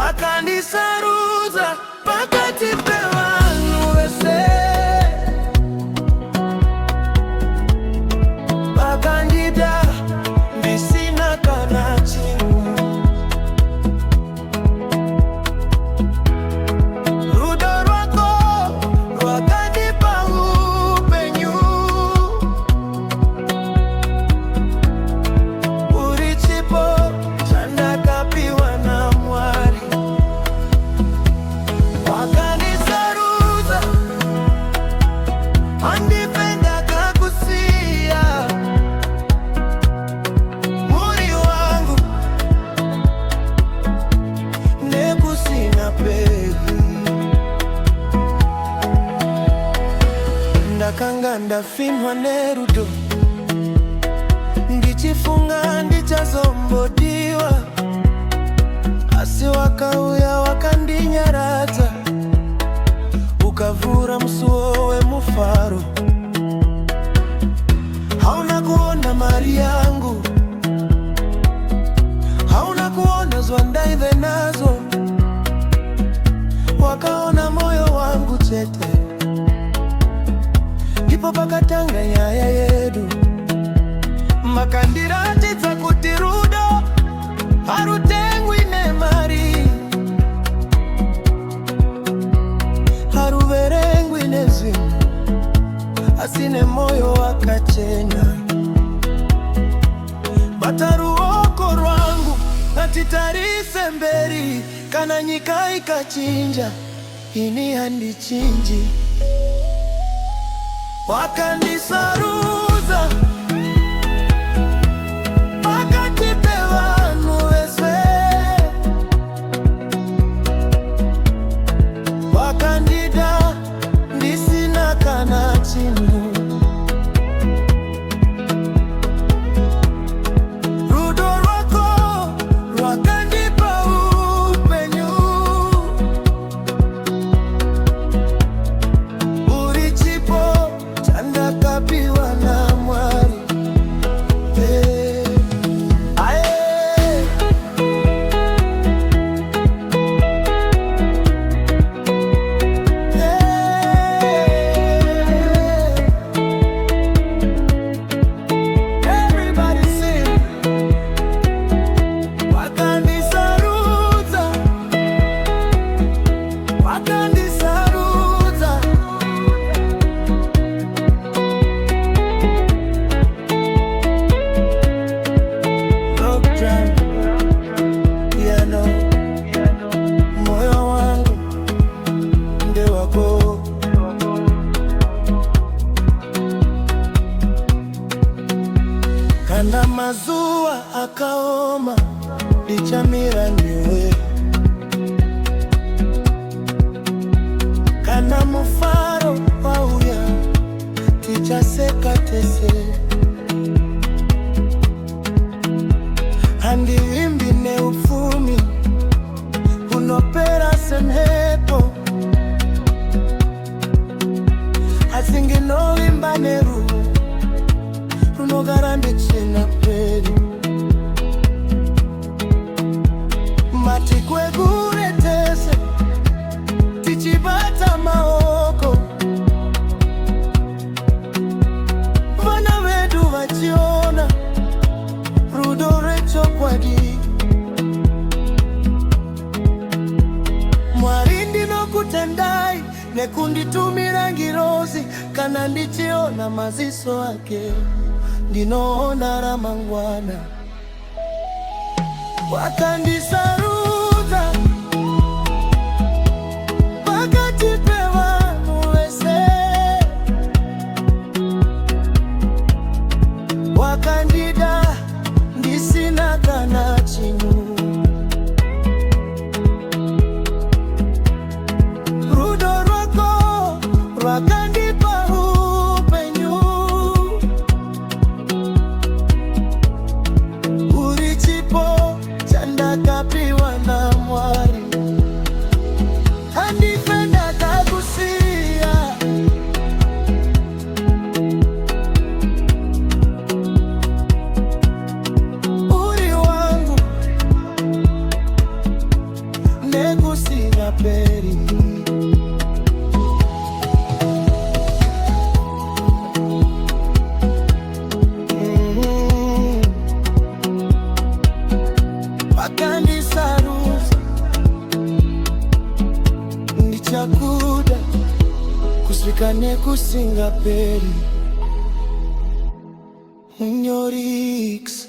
wakandisaruza pakati pevanhu vese, vakandida ndisina kana chinhu. Rudo rwako rwakandipa upenyu, uri chipo chandakapiwa naMwari. Wakandisarudza handipenda kakusiya, muri wangu nekusina pevi. Ndakanga ndafinwa nerudo, ndichifunga ndichazombodiwa, asi wakauya wakandinyaradza, ukavhura musuwo wemufaro. Hauna kuona mari yangu, hauna kuona zvandaive nazvo, wakaona moyo wangu chete. Ndipo pakatanga nyaya yedu, makandiratidza kuti rudo harutengwi nemari, haruverengwi nezvinhu, asi nemoyo wakachena. Bata ruoko rwangu ngatitarise mberi, kana nyika ikachinja ini handichinji. Wakandisarudza pakati pevanhu vese, vakandida ndisina kana chinhu. Rudo rwako rwakandipa upenyu, uri chipo chandakapiwa naMwari. Kana mazuwa akaoma ndichamira newe, kana mufaro wauya tichaseka tese. Handiimbi neupfumi unopera semhepo, asi ndinoimba nerudo runogara ndichina peri. Matikwegure tese tichibata maoko, vana vedu vachiona rudo rechokwadi. Mwari ndinokutendai nekunditumira ngirozi, kana ndichiona maziso ake ndinoona ramangwana. Wakandisarudza pakati pevanhu vese, wakandida ndisina kana chinhu. Rudo rwako rwakandipa upenyu, uri chipo chandakapiwa kuda kusvikane kusinga peri Unyorix.